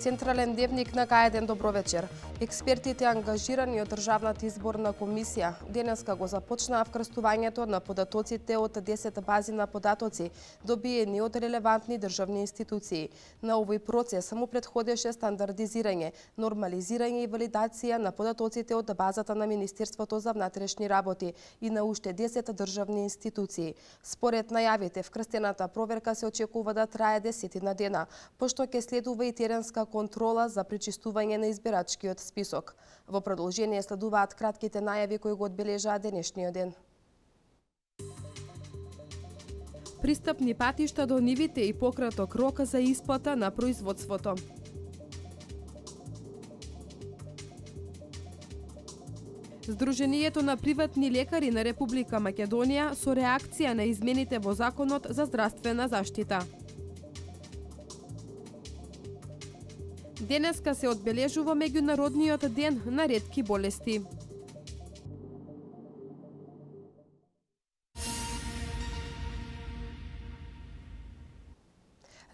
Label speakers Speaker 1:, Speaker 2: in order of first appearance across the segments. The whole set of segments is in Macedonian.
Speaker 1: Централен дневник на К1 добро вечер. Експертите ангажирани од Државната изборна комисија денеска го започнаа вкрстувањето на податоците од 10 бази на податоци добиени од релевантни државни институции. На овој процес му претходеше стандардизирање, нормализирање и валидација на податоците од базата на Министерството за внатрешни работи и на уште 10 државни институции. Според најавите, вкрстената проверка се очекува да трае 10 дена, пошто ќе следува и теренска контрола за пречистување на избирачкиот список. Во продолжение следуваат кратките најави кои го одбележаа денешниот ден. Пристапни патишта до нивите и пократок рок за исплата на производството. Сдруженијето на приватни лекари на Република Македонија со реакција на измените во Законот за здравствена заштита. Денеска се одбележува меѓународниот ден на ретки болести.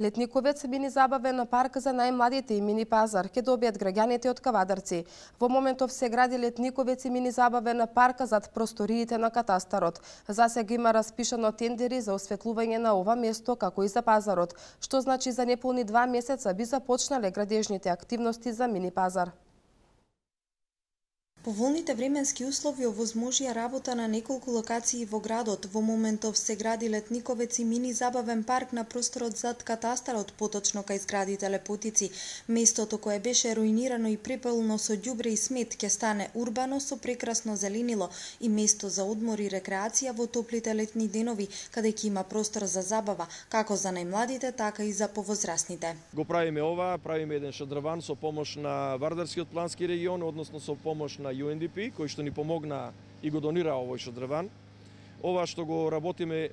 Speaker 1: Летниковец мини забавен парк за најмладите и мини пазар ќе добијат граѓаните од Кавадарци. Во моментов се гради летниковец и мини забавен парк зад просториите на катастарот. Засега има распишано тендери за осветлување на ова место како и за пазарот, што значи за неполни 2 месеца би започнале градежните активности за мини пазар.
Speaker 2: Поволните временски услови овозможија работа на неколку локации во градот. Во моментов се гради летниковец и мини забавен парк на просторот зад катастарот, поточно кај зградите Лепотици. Местото кое беше руинирано и препълно со ѓубре и смет ќе стане урбано со прекрасно зеленило и место за одмор и рекреација во топлите летни денови, каде ќе има простор за забава, како за најмладите, така и за повозрасните.
Speaker 3: Го правиме ова, правиме еден шадрван со помош на Вардарскиот плански регион, односно со помош на UNDP, кој што ни помогна и го донира овој шадрван. Ова што го работиме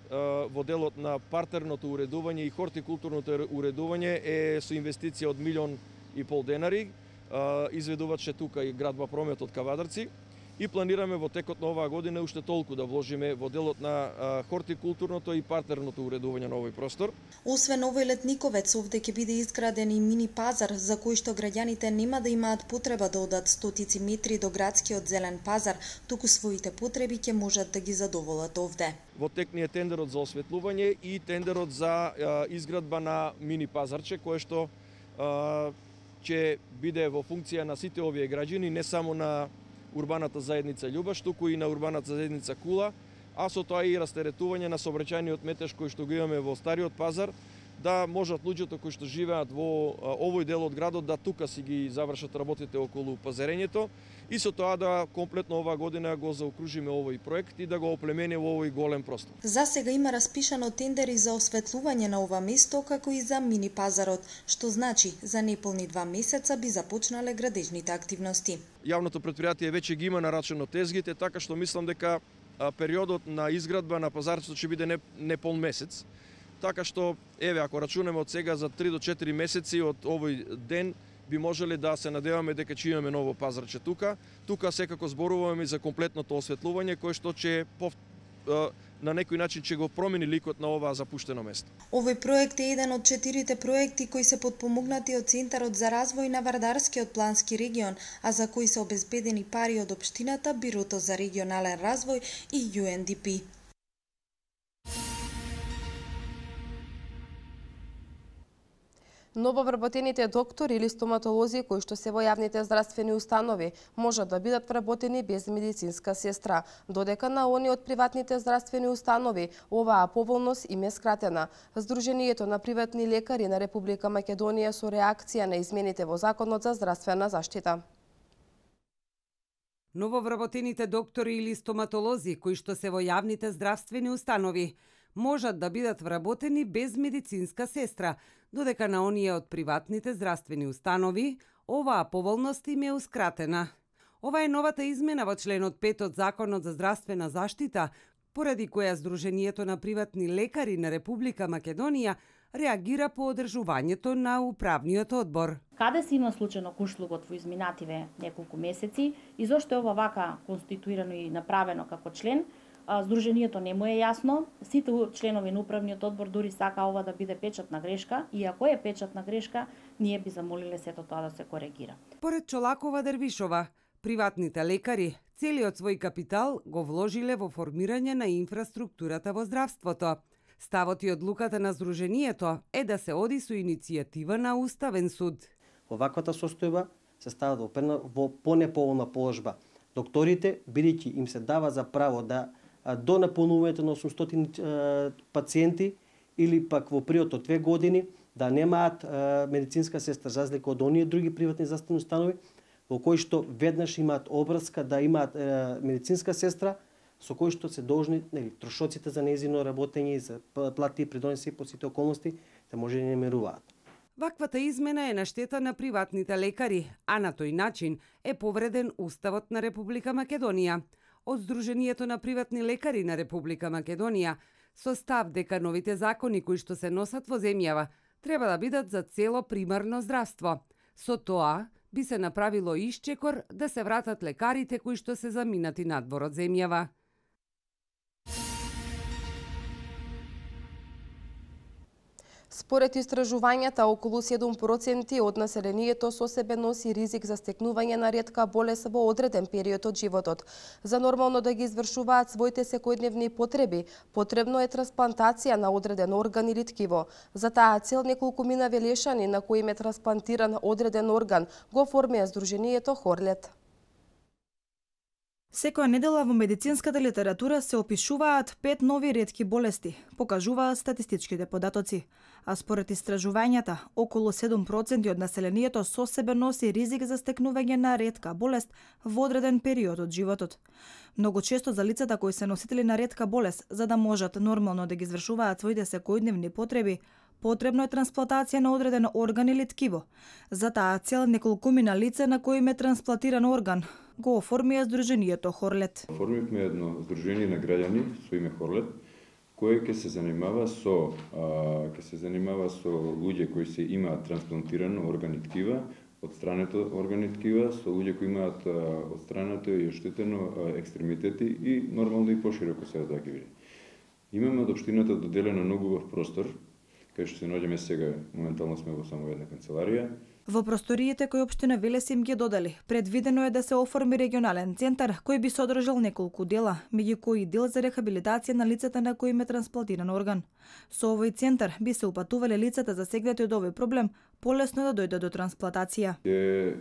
Speaker 3: во делот на партерното уредување и хортикултурното уредување е со инвестиција од 1,5 милион денари. Изведуваче тука и градба Промет од Кавадарци. И планираме во текот на оваа година уште толку да вложиме во делот на хортикултурното и партерното уредување на овој простор.
Speaker 2: Освен овој летниковец, овде ќе биде изграден и мини пазар, за кој што граѓаните нема да имаат потреба да одат стотици метри до градскиот зелен пазар, туку своите потреби ќе можат да ги задоволат овде.
Speaker 3: Во тек ни е тендерот за осветлување и тендерот за изградба на мини пазарче, кое што ќе биде во функција на сите овие граѓани, не само на урбаната заедница Љубаш, туку и на урбаната заедница Кула, а со тоа и растеретување на сообраќајниот метеж кој што го имаме во стариот пазар, да можат луѓето кои што живеат во овој дел од градот да тука си ги завршат работите околу пазарењето и со тоа да комплетно оваа година го заокружиме овој проект и да го оплемениме во овој голем простор.
Speaker 2: За сега има распишано тендери за осветлување на ова место како и за мини пазарот, што значи за неполни 2 месеца би започнале градежните активности.
Speaker 3: Јавното претпријатие веќе ги има нарачено тезгите, така што мислам дека периодот на изградба на пазарчето ќе биде не пол месец. Така што, еве, ако рачунеме од сега за 3 до 4 месеци од овој ден, би можеле да се надеваме дека ќе имаме ново пазарче тука. Тука секако зборуваме за комплетното осветлување, кое што ќе на некој начин ќе го промени ликот на оваа запуштено место.
Speaker 2: Овој проект е еден од 4 проекти кои се подпомогнати од Центарот за развој на Вардарскиот плански регион, а за кои се обезбедени пари од општината, Бирото за регионален развој и UNDP.
Speaker 1: Нововработените доктори или стоматолози кои што се во јавните здравствени установи можат да бидат вработени без медицинска сестра, додека на они од приватните здравствени установи оваа поволност им е скратена. Сдруженијето на приватни лекари на Република Македонија со реакција на измените во Законот за здравствена заштита.
Speaker 4: Нововработените доктори или стоматолози кои што се во јавните здравствени установи можат да бидат вработени без медицинска сестра, додека на оние од приватните здравствени установи оваа поволност им е ускратена. Ова е новата измена во членот 5 од Законот за здравствена заштита, поради која Сдруженијето на приватни лекари на Република Македонија реагира по одржувањето на управниот одбор.
Speaker 5: Каде се има случајно кушлугот во изминативе неколку месеци и зошто е ова вака конституирано и направено како член, Здруженијето не му е јасно, сите членови на управниот одбор дури сака ова да биде печатна грешка, и ако е печатна грешка, ние би замолиле сето тоа да се коригира.
Speaker 4: Поред Чолакова Дервишова, приватните лекари целиот свој капитал го вложиле во формирање на инфраструктурата во здравството. Ставот и одлуката на Здруженијето е да се оди со иницијатива на Уставен суд.
Speaker 6: Оваквата состојба се стават во понеповолна положба. Докторите, бидејќи им се дава за право да до наполнувањето на 800 пациенти или пак во период од 2 години да немаат медицинска сестра, за разлика од оние други приватни здравствени установи во кои што веднаш имаат обврска да имаат медицинска сестра, со кои што се должни трошоците за нејзино работење, за плати и придонеси по сите околности да може да не меруваат.
Speaker 4: Ваквата измена е на штета на приватните лекари, а на тој начин е повреден Уставот на Република Македонија. Од Здруженијето на приватни лекари на Република Македонија со став дека новите закони кои што се носат во земјава треба да бидат за цело примарно здравство. Со тоа би се направило исчекор да се вратат лекарите кои што се заминати надвор од земјава.
Speaker 1: Според истражувањата, околу 7% од населението со себе носи ризик за стекнување на ретка болест во одреден период од животот. За нормално да ги извршуваат своите секојдневни потреби, потребно е трансплантација на одреден орган или ткиво. За таа цел неколку мина велешани на кои им е трансплантиран одреден орган го оформија Здруженијето Хорлет.
Speaker 7: Секоја недела во медицинската литература се опишуваат 5 нови ретки болести, покажуваат статистичките податоци. А според истражувањата, околу 7% од населението со себе носи ризик за стекнување на ретка болест во одреден период од животот. Многу често за лицата кои се носители на ретка болест, за да можат нормално да ги извршуваат своите секојдневни потреби, потребно е трансплантација на одреден орган или ткиво. За таа цел неколкумина лица на кои им е трансплантиран орган го оформија Здруженијето Хорлет.
Speaker 8: Оформивме едно здружение на граѓани со име Хорлет, кое ќе се занимава со луѓе кои се имаат трансплантирано органи ткива, отстрането органи ткива, со луѓе кои имаат отстрането и оштетено екстремитети и нормално и пошироко се да ги види. Имаме од општината доделено многу убав простор, кај што се наоѓаме сега, моментално сме во само една канцеларија.
Speaker 7: Во просториите кои општина Велес им ги додели, предвидено е да се оформи регионален центар кој би содржал неколку дела, меѓу кои дел за рехабилитација на лицата на кои им е трансплантиран орган. Со овој центар би се упатувале лицата засегнати од овој проблем полесно да дојдат до трансплантација.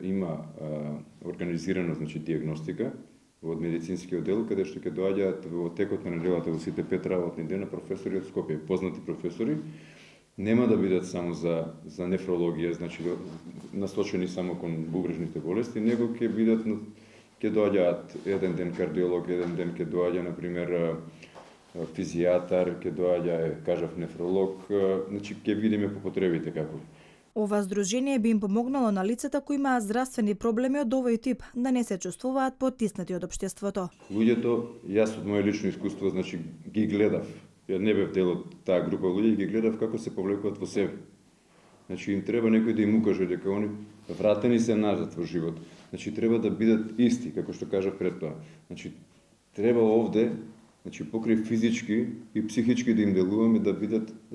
Speaker 8: Има организирана диагностика во медицинскиот дел, каде што ќе доаѓаат во текот на неделата во сите 5 работни дена професори од Скопје, познати професори. Нема да бидат само за нефрологија, насочени само кон бубрежните болести, него ќе доаѓаат еден ден кардиолог, еден ден ќе доаѓа на пример физијатар, ќе доаѓа, кажав, нефролог, ќе видиме по потребите како.
Speaker 7: Ова здружение би им помогнало на лицата кои имаат здравствени проблеми од овој тип да не се чувствуваат потиснати од општеството.
Speaker 8: Луѓето, јас од моје лично искуство, ги гледав. Ја не бев дел од таа група луѓе и ги гледав како се повлекуваат во себе. Им треба некој да им укаже дека они вратени се назад во живот. Треба да бидат исти, како што кажав пред тоа. Треба овде, покрај физички и психички да им делуваме, да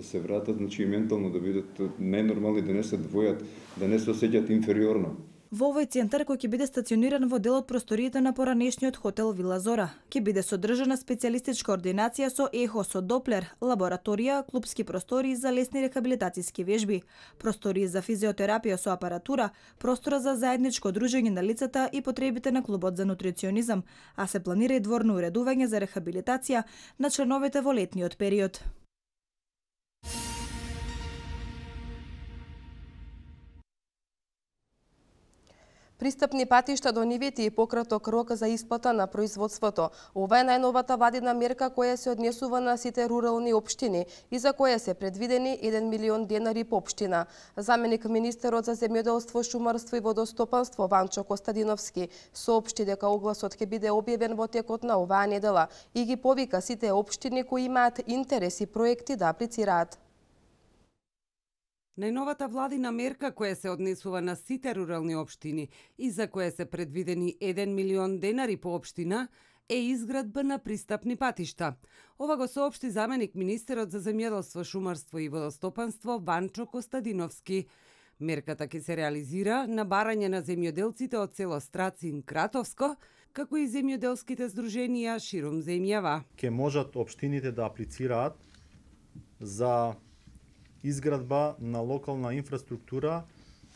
Speaker 8: се вратат, и ментално да бидат најнормални, да не се двојат, да не се осеќаат инфериорно.
Speaker 7: Во овој центар кој ќе биде стациониран во дел од просториите на поранешниот хотел Вила Зора, ќе биде содржана специјалистичка ординација со ехо со доплер, лабораторија, клупски простори за лесни рехабилитацијски вежби, простори за физиотерапија со апаратура, простора за заедничко дружење на лицата и потребите на клубот за нутриционизам, а се планира и дворно уредување за рехабилитација на членовите во летниот период.
Speaker 1: Пристапни патишта до нивите и пократок рок за исплата на производството. Ова е најновата владина мерка која се однесува на сите рурални општини и за која се предвидени 1 милион денари по општина. Заменик министерот за земјоделство, шумарство и водостопанство Ванчо Костадиновски соопшти дека огласот ќе биде објавен во текот на оваа недела и ги повика сите општини кои имаат интерес и проекти да аплицираат.
Speaker 4: Најновата владина мерка која се однесува на сите рурални општини и за која се предвидени 1 милион денари по општина е изградба на пристапни патишта. Ова го соопшти заменик министерот за земјоделство, шумарство и водостопанство Ванчо Костадиновски. Мерката ќе се реализира на барање на земјоделците од село Страцин, Кратовско, како и земјоделските здруженија широм земјава.
Speaker 9: Ке можат општините да аплицираат за изградба на локална инфраструктура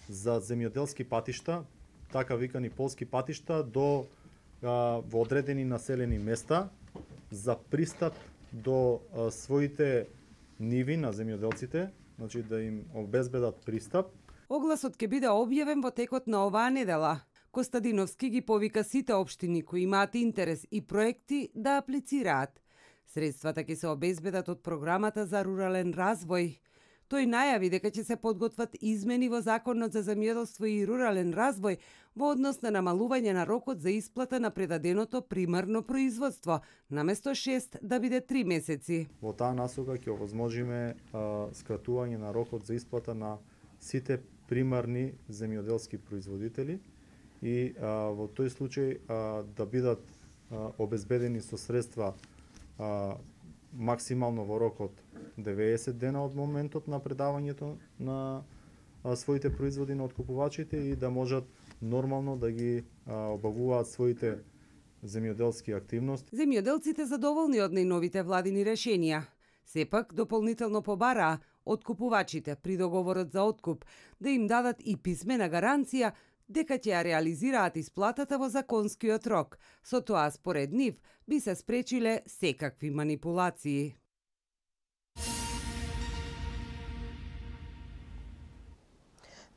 Speaker 9: за земјоделски патишта, така викани полски патишта, во одредени населени места за пристап до своите ниви на земјоделците, значи да им обезбедат пристап.
Speaker 4: Огласот ќе биде објавен во текот на оваа недела. Костадиновски ги повика сите општини кои имаат интерес и проекти да аплицираат. Средствата ќе се обезбедат од програмата за рурален развој. Тој најави дека ќе се подготват измени во Законот за земјоделство и рурален развој во однос на намалување на рокот за исплата на предаденото примарно производство, наместо 6 да биде 3 месеци.
Speaker 9: Во таа насока ќе овозможиме скратување на рокот за исплата на сите примарни земјоделски производители и во тој случај да бидат обезбедени со средства максимално во рок од 90 дена од моментот на предавањето на своите производи на откупувачите и да можат нормално да ги обавуваат своите земјоделски активности.
Speaker 4: Земјоделците задоволни од најновите владини решенија. Сепак, дополнително побараа откупувачите при договорот за откуп да им дадат и писмена гаранција дека ќе ја реализираат исплатата во законскиот рок. Со тоа, според нив, би се спречиле секакви манипулации.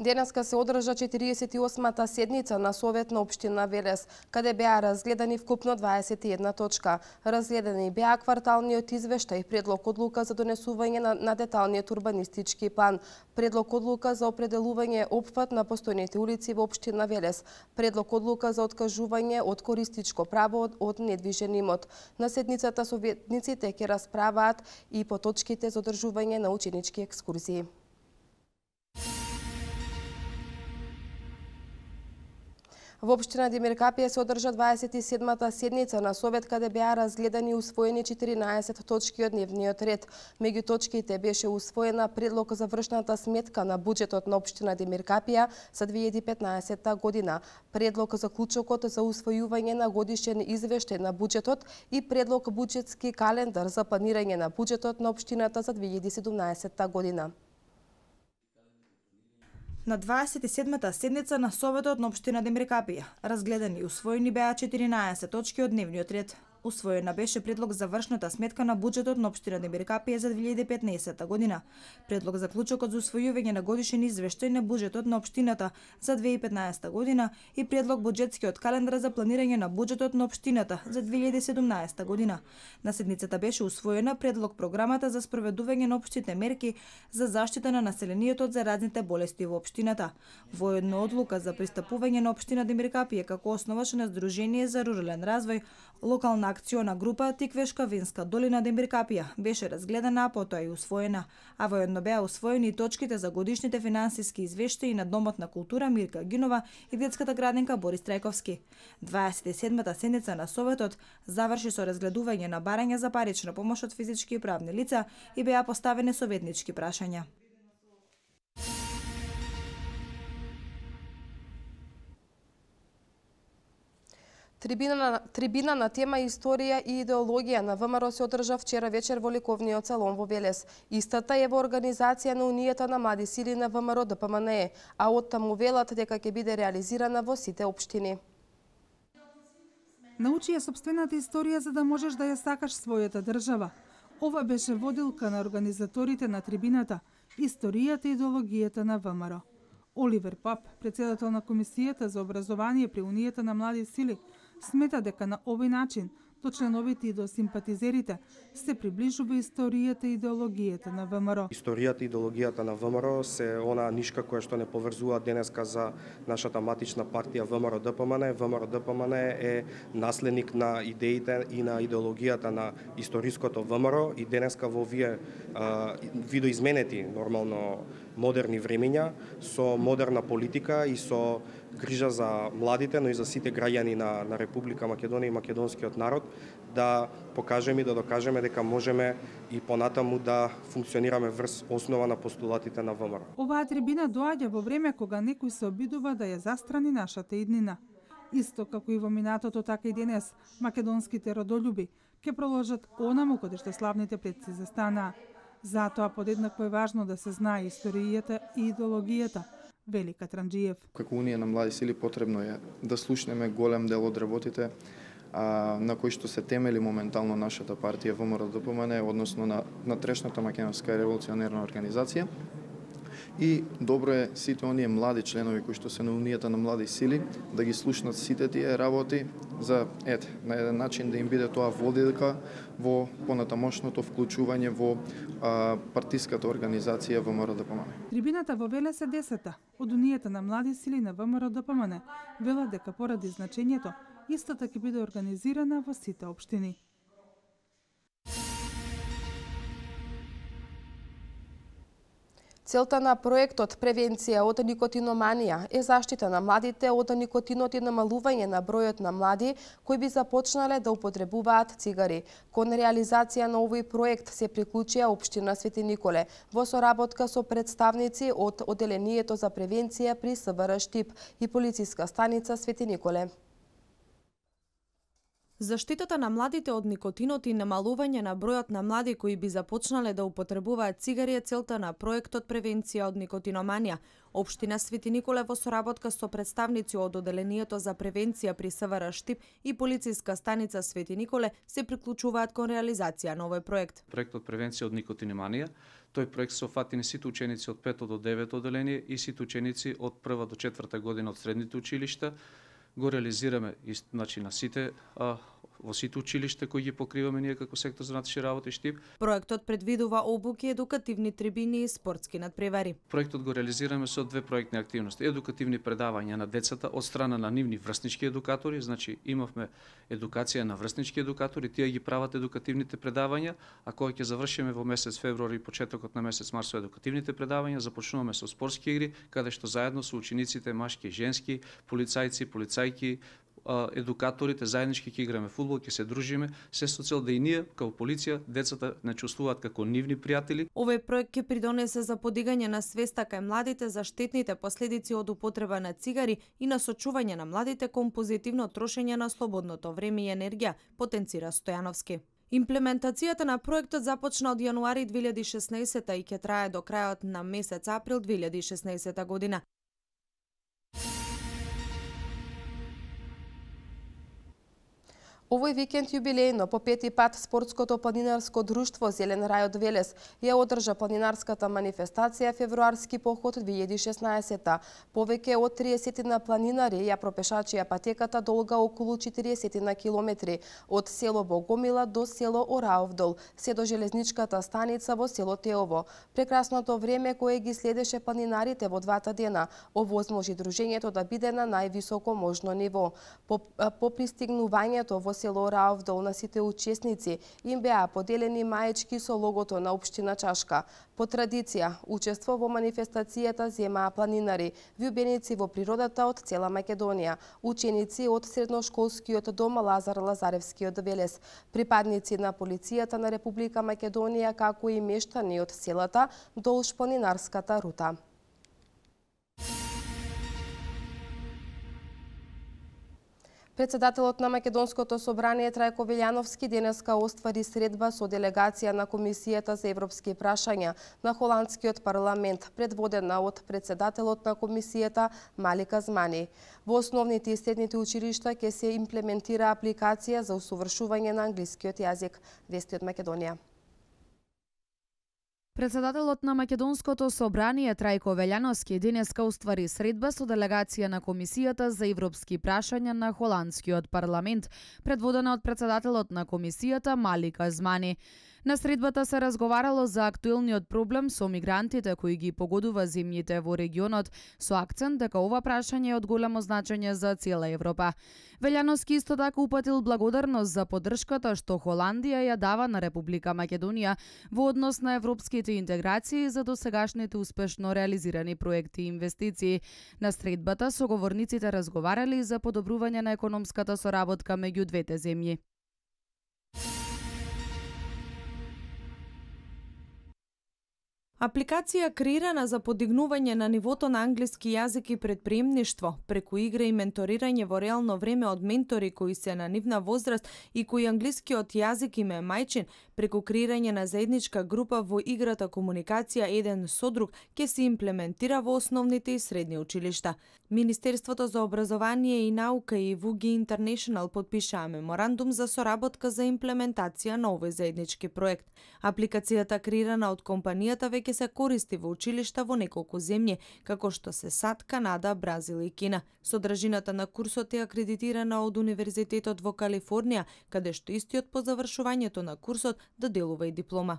Speaker 1: Денеска се одржа 48-та седница на Совет на Општина Велес, каде беа разгледани вкупно 21 точка. Разгледани беа кварталниот извештај, предлог одлука за донесување на деталниот урбанистички план, предлог одлука за определување опфат на постојните улици во Општина Велес, предлог одлука за откажување од користичко право од недвижен имот. На седницата советниците ќе расправаат и по точките за одржување на ученички екскурзии. Во Општина Демиркапија се одржа 27-та седница на Совет, каде беа разгледани и усвоени 14 точки од дневниот ред. Меѓу точките беше усвоена предлог за вршната сметка на буџетот на Општина Демиркапија за 2015 година, предлог за клучокот за усвојување на годишен извештај на буџетот и предлог буџетски календар за планирање на буџетот на Општината за 2017 година.
Speaker 7: На 27-та седница на Советот на Општина Демиркапија разгледани и усвоени беа 14 точки од дневниот ред. Усвоена беше предлог за вршната сметка на буџетот на Општина Демиркапија за 2015 година, предлог за клучокот за усвојување на годишен извештај на буџетот на Општината за 2015 година и предлог буџетскиот календар за планирање на буџетот на Општината за 2017 година. На седницата беше усвоена предлог програмата за спроведување на општите мерки за заштита на населението од заразните болести во Општината, воедно одлука за пристапување на Општина Демиркапија како основач на Сдружение за рурален развој, локална акциона група Тиквешка Винска долина Демиркапија беше разгледана, а потоа и усвоена, а воедно беа усвоени и точките за годишните финансиски извештаи на Домот на култура Мирка Гинова и детската градинка Борис Трајковски. 27-та седница на Советот заврши со разгледување на барања за парична помош од физички и правни лица и беа поставени советнички прашања.
Speaker 1: Трибина на тема Историја и идеологија на ВМРО се одржа вчера вечер во Ликовниот салон во Велес. Истата е во организација на Унијата на млади сили на ВМРО ДПМНЕ, а оттаму велат дека ќе биде реализирана во сите општини.
Speaker 10: Научи ја сопствената историја за да можеш да ја сакаш својата држава. Ова беше водилка на организаторите на трибината Историјата и идеологијата на ВМРО. Оливер Пап, председател на Комисијата за образование при Унијата на млади сили, смета дека на овој начин до членовите и до симпатизерите се приближува историјата и идеологијата на ВМРО.
Speaker 11: Историјата и идеологијата на ВМРО се она нишка која што не поврзува денеска за нашата матична партија ВМРО ДПМН. ВМРО ДПМН е наследник на идеите и на идеологијата на историското ВМРО и денеска во овие видоизменети нормално модерни времења, со модерна политика и со грижа за младите, но и за сите граѓани на Република Македонија и македонскиот народ, да покажеме и да докажеме дека можеме и понатаму да функционираме врз основа на постулатите на ВМРО.
Speaker 10: Оваа трибина доаѓа во време кога некој се обидува да ја застрани нашата иднина. Исто како и во минатото, така и денес, македонските родолюби ќе проложат онаму каде што славните предци застанаа. Затоа подеднакво е важно да се знае историјата и идеологијата, вели Катранџиев.
Speaker 12: Како Унија на млади сили потребно е да слушнеме голем дел од работите на кои што се темели моментално нашата партија ВМРО-ДПМН, односно на трешната македонска револуционерна организација. И добро е сите оние млади членови кои што се на Унијата на млади сили да ги слушнат сите тие работи за на еден начин да им биде тоа водилка во понатамошното вклучување во партиската организација ВМРО-ДПМН.
Speaker 10: Трибината во Велес е 10-та од Унијата на млади сили на ВМРО-ДПМН велат дека поради значењето истата ќе биде организирана во сите општини.
Speaker 1: Целта на проектот Превенција од никотиноманија е заштита на младите од никотинот и намалување на бројот на млади кои би започнале да употребуваат цигари. Кон реализација на овој проект се приклучија општина Свети Николе во соработка со представници од Оделението за превенција при СВР Штип и полициска станица Свети Николе.
Speaker 13: Заштитата на младите од никотинот и намалување на бројот на млади кои би започнале да употребуваат цигари е целта на проектот Превенција од никотиноманија. Општина Свети Николе во соработка со представници од Оделението за превенција при СВР Штип и полициска станица Свети Николе се приклучуваат кон реализација на овој проект.
Speaker 14: Проектот Превенција од никотиноманија, тој проект се офатени сите ученици од 5 до 9 оделение и сите ученици од 1 до 4 година од средните училишта. Го реализираме значи на сите во сите училишта кои ги покриваме ние како сектор за внатрешни работи Штип.
Speaker 13: Проектот предвидува обуки, едукативни трибини и спортски надпревари.
Speaker 14: Проектот го реализираме со две проектни активности: едукативни предавања на децата од страна на нивни врснички едукатори, значи имавме едукација на врснички едукатори, тие ги прават едукативните предавања, а кога ќе завршиме во месец февруари и почетокот на месец март со едукативните предавања, започнуваме со спортски игри, каде што заедно со учениците, машки и женски, полицајци, полицајки, едукаторите заеднички ќе играме фудбал, ќе се дружиме, се со цел да и ние како полиција децата не чувствуваат како нивни пријатели.
Speaker 13: Овој проект ќе придонесе за подигање на свеста кај младите за штетните последици од употреба на цигари и насочување на младите кон позитивно трошење на слободното време и енергија, потенцира Стојановски. Имплементацијата на проектот започна од јануари 2016 и ќе трае до крајот на месец април 2016 година.
Speaker 1: Овој викенд јубилејно по пети пат спортското планинарско друштво Зелен рај од Велес ја одржа планинарската манифестација Февруарски поход 2016. Повеќе од 30 на планинари ја пропешачија патеката долга околу 40 на километри од село Богомила до село Ораовдол, се до железничката станица во село Теово. Прекрасното време кое ги следеше планинарите во двата дена овозможи дружењето да биде на највисоко можно ниво. По пристигнувањето во село Ораовдол на сите учесници им беа поделени маечки со логото на општина Чашка. По традиција, учество во манифестацијата земаа планинари, влюбеници во природата од цела Македонија, ученици од средношколскиот дом Лазар Лазаревски од Велес, припадници на полицијата на Република Македонија, како и мештани од селата долж планинарската рута. Председателот на Македонското собрание Трајко Велјановски денеска оствари средба со делегација на Комисијата за европски прашања на холандскиот парламент, предводена од председателот на комисијата Малик Азмани. Во основните и средните училишта ќе се имплементира апликација за усовршување на англискиот јазик. Вести од Македонија.
Speaker 15: Председателот на Македонското собрание Трајко Велјановски денеска уствари средба со делегација на Комисијата за европски прашања на холандскиот парламент, предводена од председателот на комисијата Малик Азмани. На средбата се разговарало за актуелниот проблем со мигрантите кои ги погодува земјите во регионот, со акцент дека ова прашање е од големо значење за цела Европа. Велјановски исто така упатил благодарност за поддршката што Холандија ја дава на Република Македонија во однос на европските интеграции за досегашните успешно реализирани проекти и инвестиции. На средбата соговорниците разговарали за подобрување на економската соработка меѓу двете земји.
Speaker 13: Апликација креирана за подигнување на нивото на англиски јазик и предприемништво, преку игра и менторирање во реално време од ментори кои се на нивна возраст и кои англискиот јазик им е мајчин, преку креирање на заедничка група во играта комуникација еден со друг, ќе се имплементира во основните и средни училишта. Министерството за образование и наука и Вуги Интернешнл подпишаа меморандум за соработка за имплементација на овој заеднички проект. Апликацијата креирана од компанијата веќе се користи во училишта во неколку земји, како што се САД, Канада, Бразил и Кина. Содржината на курсот е акредитирана од Универзитетот во Калифорнија, каде што истиот по завршувањето на курсот доделува и диплома.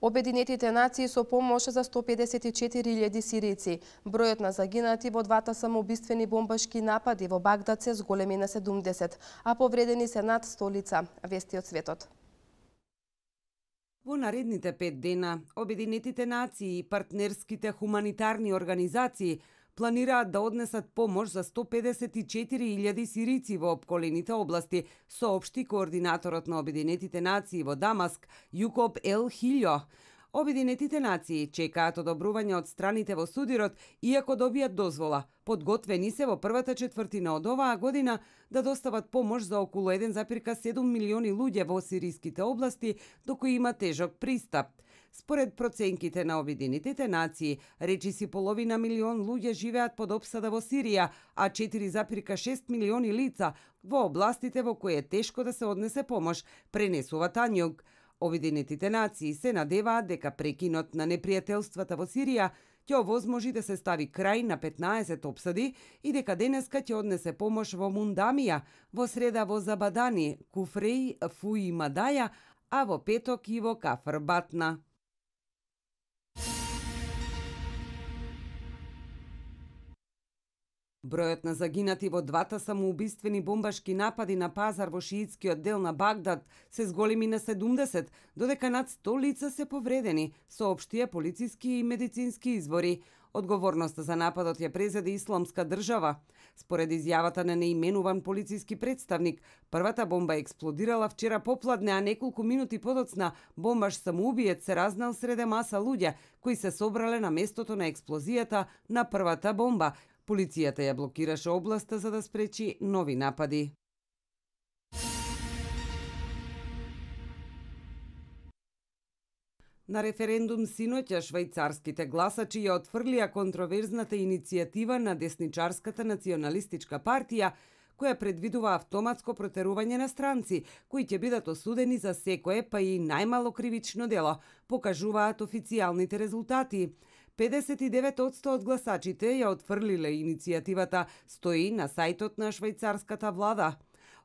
Speaker 1: Обединетите нации со помош за 154.000 сирици. Бројот на загинати во двата самоубиствени бомбашки напади во Багдад се зголеми на 70, а повредени се над 100 лица. Вести од светот.
Speaker 4: Во наредните 5 дена, Обединетите нации и партнерските хуманитарни организации планираат да однесат помош за 154.000 сирици во опколените области, соопшти координаторот на Обединетите нации во Дамаск, Јукоб Ел Хилјо. Обединетите нации чекаат одобрување од страните во судирот, иако добијат дозвола. Подготвени се во првата четвртина од оваа година да достават помош за околу 1,7 милиони луѓе во сириските области, до кои има тежок пристап. Според проценките на Обединетите нации, речиси половина милион луѓе живеат под опсада во Сирија, а 4,6 милиони лица во областите во кои е тешко да се однесе помош, пренесува Тањуг. Обединетите нации се надеваат дека прекинот на непријателствата во Сирија ќе овозможи да се стави крај на 15 опсади и дека денеска ќе однесе помош во Мундамија, во среда во Забадани, Куфреј, Фуи Мадаја, а во петок и во Кафр Батна. Бројот на загинати во двата самоубиствени бомбашки напади на пазар во шиитскиот дел на Багдад се зголеми на 70, додека над 100 лица се повредени, соопштија полициски и медицински извори. Одговорноста за нападот ја презеде Исламска држава. Според изјавата на неименуван полициски представник, првата бомба експлодирала вчера попладне, а неколку минути подоцна бомбаш самоубиец се разнал среде маса луѓе кои се собрале на местото на експлозијата на првата бомба. Полицијата ја блокираше областа за да спречи нови напади. На референдум синоќа швајцарските гласачи ја отфрлија контроверзната иницијатива на десничарската националистичка партија, која предвидува автоматско протерување на странци, кои ќе бидат осудени за секое, па и најмало кривично дело, покажуваат официјалните резултати. 59% од гласачите ја отфрлиле иницијативата, стои на сајтот на швајцарската влада.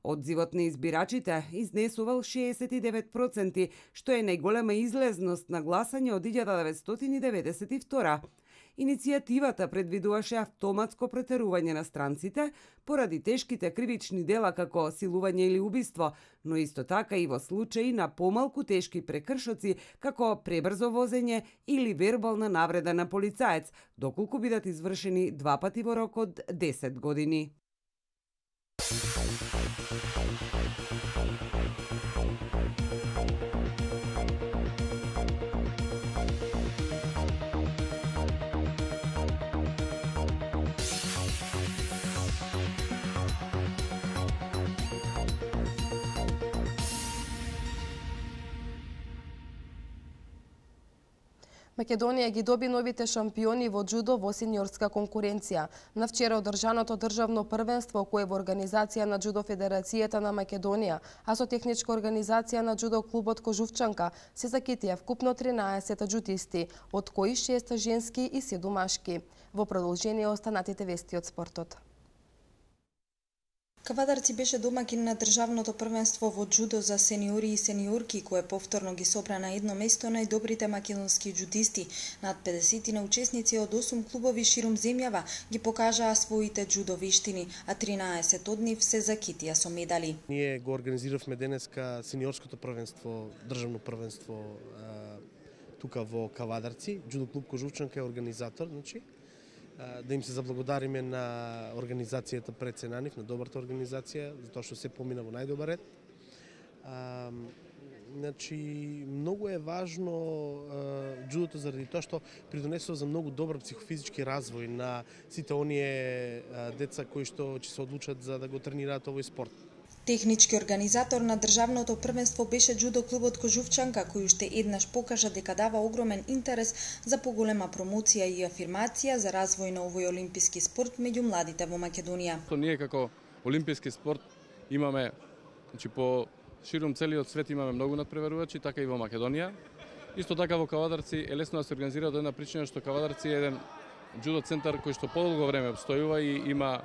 Speaker 4: Одзивот на избирачите изнесувал 69%, што е најголема излезност на гласање од 1992. Иницијативата предвидуваше автоматско претерување на странците поради тешките кривични дела како силување или убиство, но исто така и во случаи на помалку тешки прекршоци како пребрзо возење или вербална навреда на полицаец, доколку бидат извршени 2 пати во рок од 10 години.
Speaker 1: Македонија ги доби новите шампиони во џудо во сениорска конкуренција. На вчера одржаното државно првенство, кое во организација на Џудо Федерацијата на Македонија, а со техничка организација на џудо клубот Кожувчанка, се закитија вкупно 13 џутисти, од кои 6 женски и 7 машки. Во продолжение останатите вести од спортот.
Speaker 2: Кавадарци беше домакин на државното првенство во џудо за сениори и сениорки, кое повторно ги собра на едно место најдобрите македонски џудисти. Над 50 на учесници од 8 клубови ширум земјава ги покажаа своите џудо вештини, а 13 од нив се закитија со медали.
Speaker 16: Ние го организиравме денеска сениорското првенство, државно првенство тука во Кавадарци. Џудо клуб Кожувчанка е организатор, значи да им се заблагодариме на организацијата пред Сенанив, на добрата организација, затоа што се помина во најдобар ред. Значи, многу е важно џудото заради тоа што придонесува за многу добар психофизички развој на сите оние деца кои што ќе се одлучат за да го тренираат овој спорт.
Speaker 2: Технички организатор на државното првенство беше џудо клубот Кожувчанка, кој уште еднаш покажа дека дава огромен интерес за поголема промоција и афирмација за развој на овој олимписки спорт меѓу младите во Македонија.
Speaker 17: Ние како олимписки спорт имаме, значи по ширум целиот свет имаме многу надпреварувачи, така и во Македонија. Исто така во Кавадарци е лесно да се организира од една причина што Кавадарци е еден џудо центар кој што подолго време обстојува и има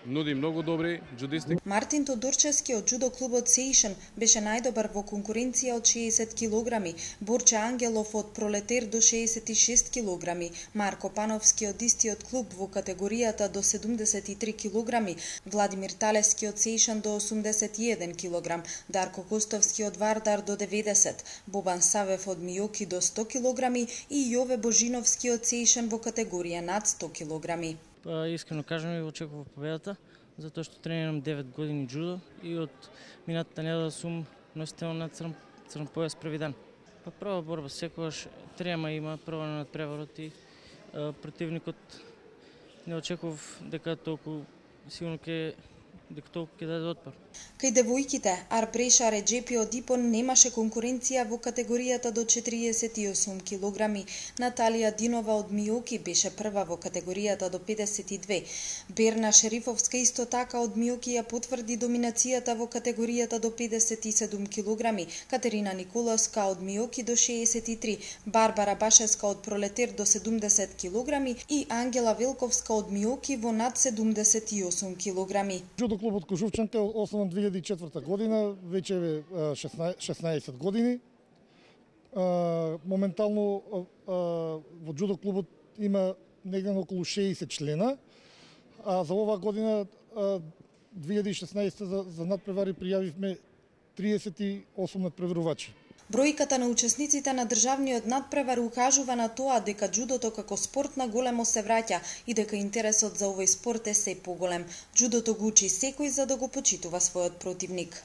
Speaker 17: нуди многу добри џудисти.
Speaker 2: Мартин Тодорчевски од џудо клубот Сейшен беше најдобар во конкуренција од 60 килограми, Борче Ангелов од Пролетер до 66 килограми, Марко Пановски од истиот клуб во категоријата до 73 килограми, Владимир Талевски од Сейшен до 81 килограм, Дарко Костовски од Вардар до 90, Бобан Савев од Миоки до 100 килограми и Јове Божиновски од Сейшен во категорија над 100 килограми.
Speaker 18: Искрено кажам, и очекував победата, затоа што тренирам 9 години џудо и од минатата недела сум носител на црн појас први дан. Прва борба секогаш трема има прва на надпреварот и противникот не очекував дека толку силно ќе даде отпор.
Speaker 2: Кај девојките, Арбреша Реджепи од Ипон немаше конкуренција во категоријата до 48 килограми. Наталија Динова од Миоки беше прва во категоријата до 52. Берна Шерифовска исто така од Миоки ја потврди доминацијата во категоријата до 57 килограми. Катерина Николовска од Миоки до 63, Барбара Башевска од Пролетер до 70 килограми и Ангела Велковска од Миоки во над 78 килограми.
Speaker 19: Џудо клубот Кожувчанка е основан 2004 година, веќе е 16 години. Моментално во џудо клубот има негде околу 60 члена, а за оваа година 2016 за надпревари пријавивме 38 надпреварувачи.
Speaker 2: Бројката на учесниците на државниот надпревар укажува на тоа дека џудото како спорт на големо се враќа и дека интересот за овој спорт е се поголем. Џудото го учи секој за да го почитува својот противник.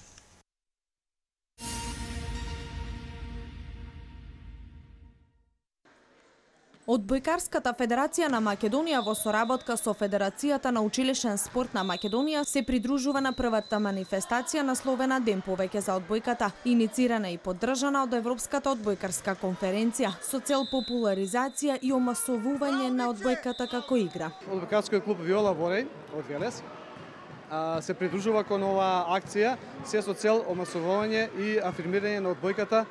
Speaker 13: Одбојкарската федерација на Македонија во соработка со Федерацијата на училишен спорт на Македонија се придружува на првата манифестација насловена Ден повеќе за одбојката, иницирана и поддржана од Европската одбојкарска конференција со цел популаризација и омасовување на одбојката како игра.
Speaker 20: Одбојкарскиот клуб Виола Бореј од Велес се придружува кон оваа акција се со цел омасовување и афирмирање на одбојката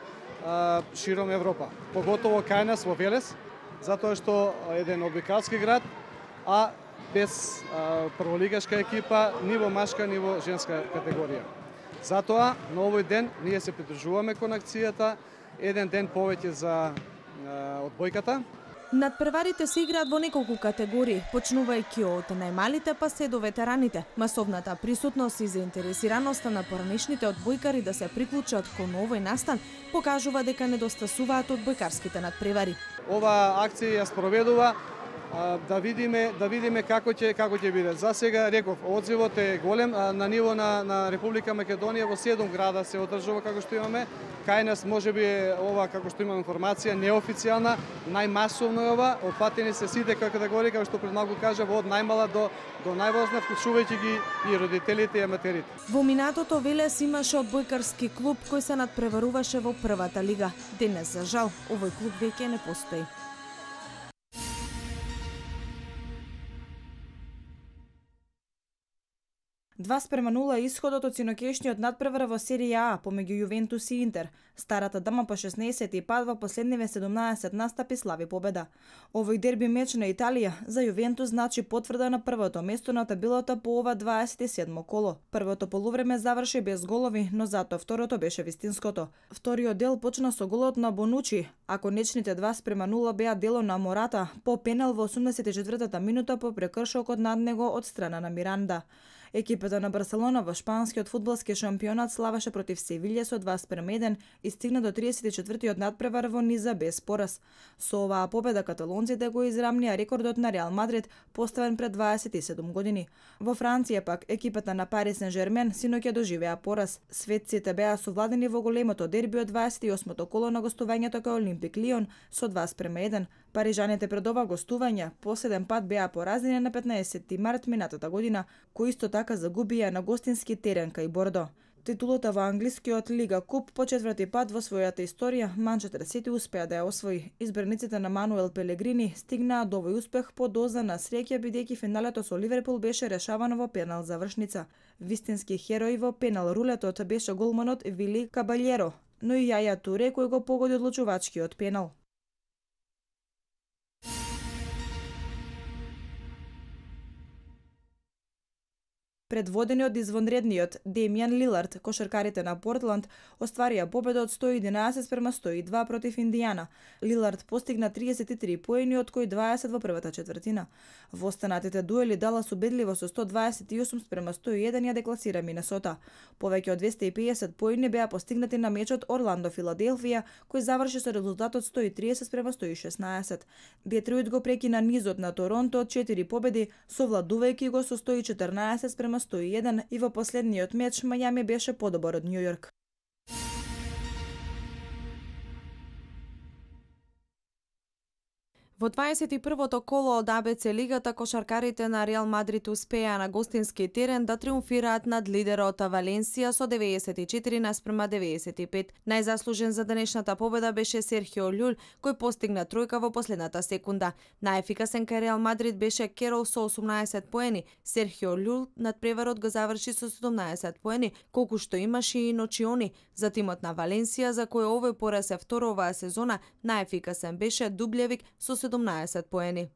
Speaker 20: широм Европа, поготово кај нас во Велес, затоа што еден одбојкарски град, а без прволигашка екипа ни во машка, ни во женска категорија. Затоа, на овој ден, ние се придружуваме кон акцијата, еден ден повеќе за одбојката.
Speaker 13: Надпреварите се играат во неколку категории, почнувајќи од најмалите па се до ветераните. Масовната присутност и заинтересираноста на поранешните одбојкари да се приклучат кон овој настан покажува дека недостасуваат одбојкарските надпревари.
Speaker 20: Ова акција ја спроведува да видиме како ќе биде. За сега реков, одзивот е голем на ниво на Република Македонија, во 7 града се одржува како што имаме. Кај нас можеби ова како што имам информација неофицијална, најмасовно е ова, опфатени се сите категории како што пред малку кажав, од најмала до највозна, вклучувајќи ги и родителите и аматерите.
Speaker 13: Во минатото Велес имаше одбојкарски клуб кој се надпреваруваше во првата лига. Денес за жал овој клуб веќе не постои.
Speaker 7: 2:0 е исходот од синокешниот надпревар во серија А помеѓу Јувентус и Интер. Старата дама по 16 и пад во последниве 17 настапи слави победа. Овој дерби меч на Италија за Јувентус значи потврда на првото место на табелата по ова 27 коло. Првото полувреме заврши без голови, но затоа второто беше вистинското. Вториот дел почна со голот на Бонучи, а конечните 2:0 беа дело на Мората по пенал во 84-та минута по прекршокот над него од страна на Миранда. Екипата на Барселона во шпанскиот фудбалски шампионат славеше против Севилја со 2:1 и стигна до 34-тиот надпревар во низа без пораз. Со оваа победа каталонците го израмнија рекордот на Реал Мадрид, поставен пред 27 години. Во Франција пак екипата на Пари Сен-Жермен синоќа доживеа пораз. Светците беа совладени во големото дерби од 28-то коло на гостувањето кај Олимпик Лион со 2:1. Парижаните пред ова гостување последен пат беа поразени на 15 март минатата година, кои исто така загубија на гостински терен кај Бордо. Титулата во англискиот Лига Куп по четврти пат во својата историја Манчестер Сити успеа да ја освои. Избраниците на Мануел Пелегрини стигнаа до овој успех по доза на среќа бидејќи финалето со Ливерпул беше решавано во пенал завршница. Вистински херој во пенал рулетот беше голманот Вили Кабалјеро, но и Јаја Туре кој го погоди одлучувачкиот пенал. Предводени од извонредниот Демијан Лилард, кошаркарите на Портланд остварија победа од 111:102 против Индијана. Лилард постигна 33 поени, од кои 20 во првата четвртина. Во останатите дуели Далас убедливо со 128:101 ја декласира Минесота. Повеќе од 250 поени беа постигнати на мечот Орландо-Филаделфија, кој заврши со резултатот 130:116. Детройт го прекина низот на Торонто од 4 победи, совладувајќи го со 114:101 и во последниот меч Мајами беше подобар од Њујорк.
Speaker 13: Во 21-то коло од АБЦ лигата кошаркарите на Реал Мадрид успеа на гостински терен да триумфираат над лидерот Валенсија со 94:95. Најзаслужен за денешната победа беше Серхио Љул, кој постигна тројка во последната секунда. Најефикасен кај Реал Мадрид беше Керол со 18 поени. Серхио Љул надпреварот го заврши со 17 поени, колку што имаше и Ночиони. За тимот на Валенсија, за кој овој пораз е второ оваа сезона, најефикасен беше Дублевик со 17 поени.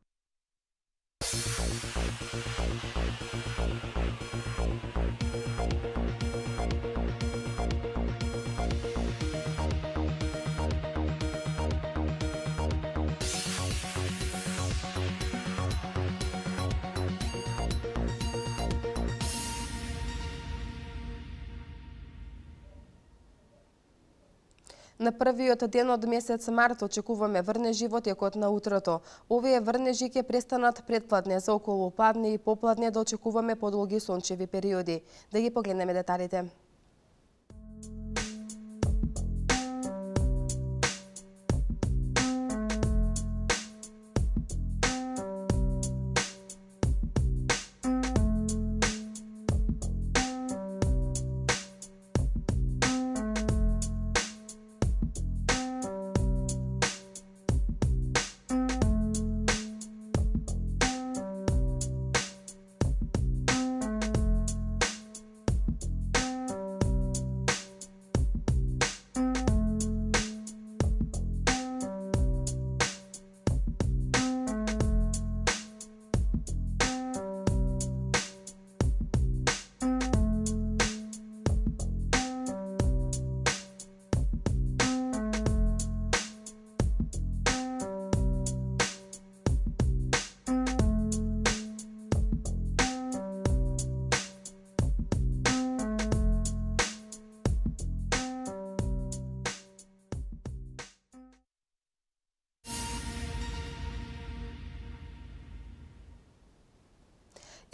Speaker 1: На првиот ден од месец март очекуваме врнежи во текот на утрото. Овие врнежи ќе престанат предпладне, за околу падне и попладне да очекуваме подолги сончеви периоди. Да ги погледнеме деталите.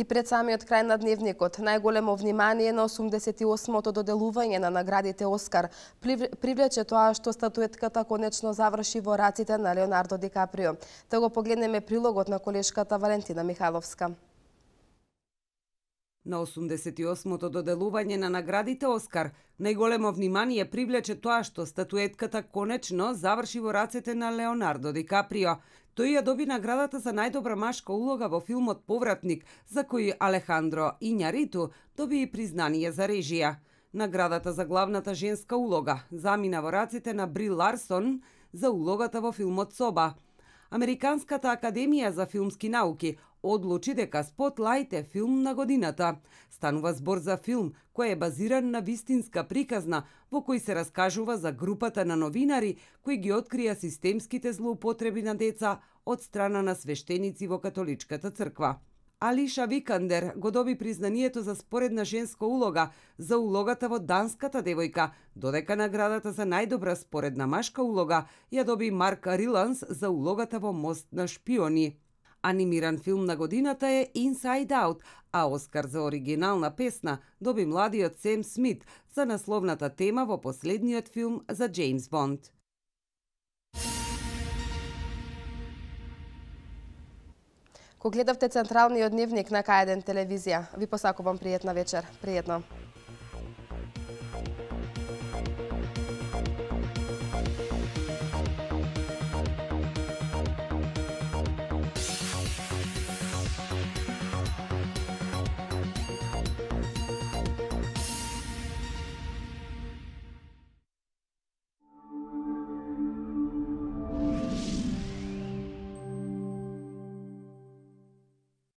Speaker 1: И пред самиот крај на дневникот, најголемо внимание на 88-то доделување на наградите Оскар привлече тоа што статуетката конечно заврши во раците на Леонардо Ди Каприо. Да го погледнеме прилогот на колешката Валентина Михайловска.
Speaker 4: На 88-то доделување на наградите Оскар, најголемо внимание привлече тоа што статуетката конечно заврши во рацете на Леонардо Ди Каприо. Тој ја доби наградата за најдобра машка улога во филмот Повратник, за кој Алехандро Ињариту доби и признание за режија. Наградата за главната женска улога замина во раците на Бри Ларсон за улогата во филмот Соба. Американската академија за филмски науки одлучи дека Спотлајт е филм на годината. Станува збор за филм кој е базиран на вистинска приказна во кој се раскажува за групата на новинари кои ги открија системските злоупотреби на деца од страна на свештеници во католичката црква. Алиша Викандер го доби признанието за споредна женска улога за улогата во Данската девојка, додека наградата за најдобра споредна машка улога ја доби Марк Риланс за улогата во Мост на шпиони. Анимиран филм на годината е Inside Out, а Оскар за оригинална песна доби младиот Сем Смит за насловната тема во последниот филм за Джеймс Бонд.
Speaker 1: Ко гледавте Централниот дневник на К1 телевизија, ви посакувам пријатна вечер. Пријатно.